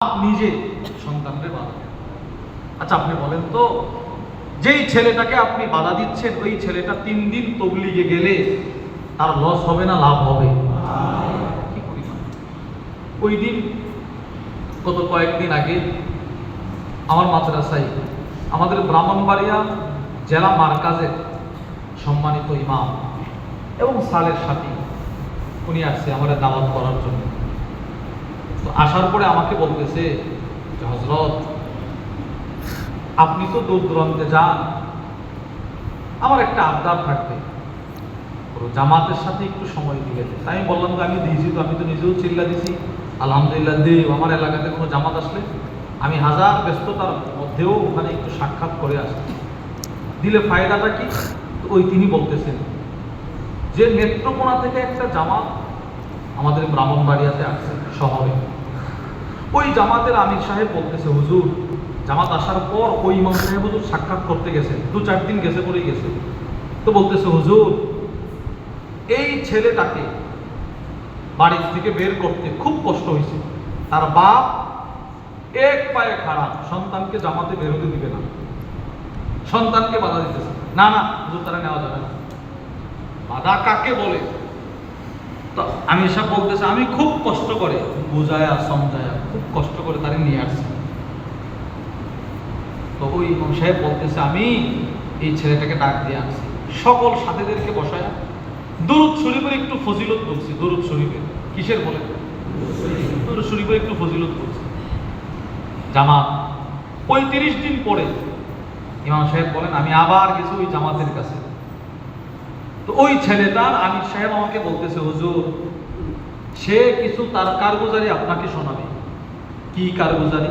নিজে সন্তানকে বাধা দেন। আচ্ছা আপনি বলেন তো, যেই ছেলেটাকে আপনি বাধা দিচ্ছেন ওই ছেলেটা 3 দিন তবলিগে গেলে তার লস হবে না লাভ হবে? কি পরিমাণ! ওই দিন গত কয়েকদিন আগে আমার মাদ্রাসায় আমাদের ব্রাহ্মণবাড়িয়া জেলা মার্কাজের সম্মানিত ইমাম এবং সালের সাথী উনি আসছে আমার দাওয়াত করার জন্য। তো আসার পরে আমাকে বলতেছে যে হযরত, আপনি তো দূর দূরান্তে যান, আমার একটা আবদার থাকবে, জামাতের সাথে একটু সময় দিলে। আমি বললাম যে আমি দিয়েছি তো, আমি তো নিজেও চিল্লা দিছি আলহামদুলিল্লাহ দিই। আমার এলাকাতে কোনো জামাত আসলে আমি হাজার ব্যস্ততার মধ্যেও ওখানে একটু সাক্ষাৎ করে আসি, দিলে ফায়দাটা কি? তো ওই তিনি বলতেছেন যে নেত্রকোনা থেকে একটা জামাত আমাদের ব্রাহ্মণবাড়িয়াতে আসছে শহরে। ওই জামাতের আমির সাহেব বলতেছে হুজুর, জামাত আসার পর ওই ইমাম সাহেব হুজুর সাক্ষাৎ করতে গেছে, 2-4 দিন গেছে পরেই গেছে। তো বলতেছে হুজুর, এই ছেলেটাকে বাড়ি থেকে বের করতে খুব কষ্ট হয়েছে। তার বাপ এক পায়ে খাড়া, সন্তানকে জামাতে বের হতে দিবে না, সন্তানকে বাধা দিতেছে। না না হুজুর, তারা নেওয়া যাবে না। বাধা কাকে বলে? তো আমি সব বলতেছে আমি খুব কষ্ট করে বুঝায়া সমঝায়া খুব কষ্ট করে তারা নিয়ে আসছি। তো ওই ইমাম সাহেব বলতেছে আমি এই ছেলেটাকে ডাক দিয়ে আনছি, সকল সাথীদেরকে বসায়া দুরূদ শরীফের একটু ফজিলত বলছি। দুরূদ শরীফের কিসের বলে? দুরূদ শরীফের একটু ফজিলত বলছি। জামাত 35 দিন পরে ইমাম সাহেব বলেন আমি আবার গেছি ওই জামাতের কাছে। তো ওই ছেলেটার আমির সাহেব আমাকে বলতেছে হুজুর, সে কিছু তার কারগুজারি আপনাকে শোনাবে। কি কারগুজারি?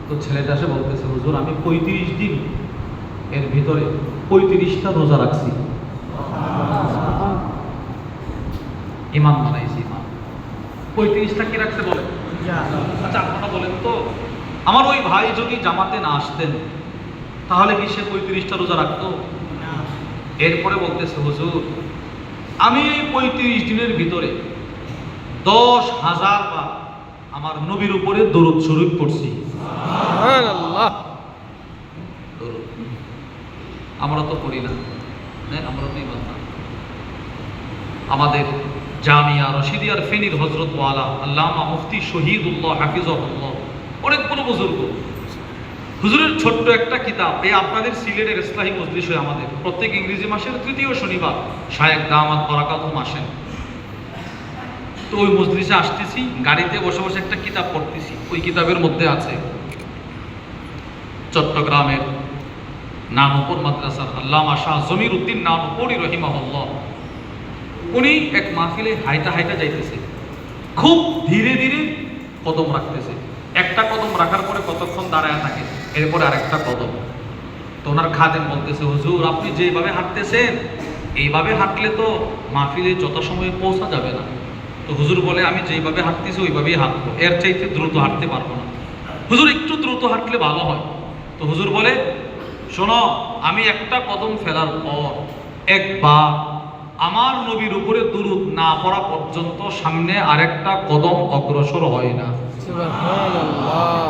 তো ছেলেটা সে বলতেছে হুজুর, আমি 35 দিন এর ভিতরে 35টা রোজা রাখছি। ইমান বানাইছি ইমান। 35টা কি রাখতে বলে? আচ্ছা আপনারা বলেন তো, আমার ওই ভাই যদি জামাতে না আসতেন তাহলে কি সে 35টা রোজা রাখতো? এরপরে বলতেছে হুজুর, আমি এই 35 দিনের ভিতরে 10,000 বার আমার নবীর উপরে দরুদ শরীফ পড়ছি। সুবহানাল্লাহ। আমরা তো পড়ি না, আমরা তো ইমান না। আমাদের জামিয়া রশিদিয়ার ফেনীর হযরত ওয়ালা আল্লামা মুফতি শহীদুল্লাহ হাফিজাহুল্লাহ অনেকগুলো বুজুর্গ, হুজুরের ছোট্ট একটা কিতাব, এই আপনাদের সিলেটের ইসলাহি মজলিস হয় আমাদের প্রত্যেক ইংরেজি মাসের 3য় শনিবার শায়েখ দামাত বারাকাতুহুম আসেন। তো ওই মজলিসে আসতেছি, গাড়িতে বসে বসে একটা কিতাব পড়তেছি। ওই কিতাবের মধ্যে আছে চট্টগ্রামের নানুপুর মাদ্রাসার আল্লামা শাহ জমির উদ্দিন নানুপুরি রহিমাহুল্লাহ, উনি এক মাহফিলে হাইটা হাইটা যাইতেছে, খুব ধীরে ধীরে কদম রাখতেছে। একটা কদম রাখার পরে কতক্ষণ দাঁড়ায় থাকে, এরপরে আরেকটা কদম। তো ওনার খাদেম বলতেছে হুজুর, আপনি যেভাবে হাঁটতেছেন এইভাবে হাঁটলে তো মাহফিলে যথাসময়ে পৌঁছা যাবে না। তো হুজুর বলে আমি যেইভাবে হাঁটতেছি ওইভাবেই হাঁটবো, এর চাইতে দ্রুত হাঁটতে পারবো না। হুজুর একটু দ্রুত হাঁটলে ভালো হয়। তো হুজুর বলে শোনো, আমি একটা কদম ফেলার পর একবার আমার নবীর উপরে দুরূদ না পড়া পর্যন্ত সামনে আরেকটা কদম অগ্রসর হয় না। সুবহানাল্লাহ।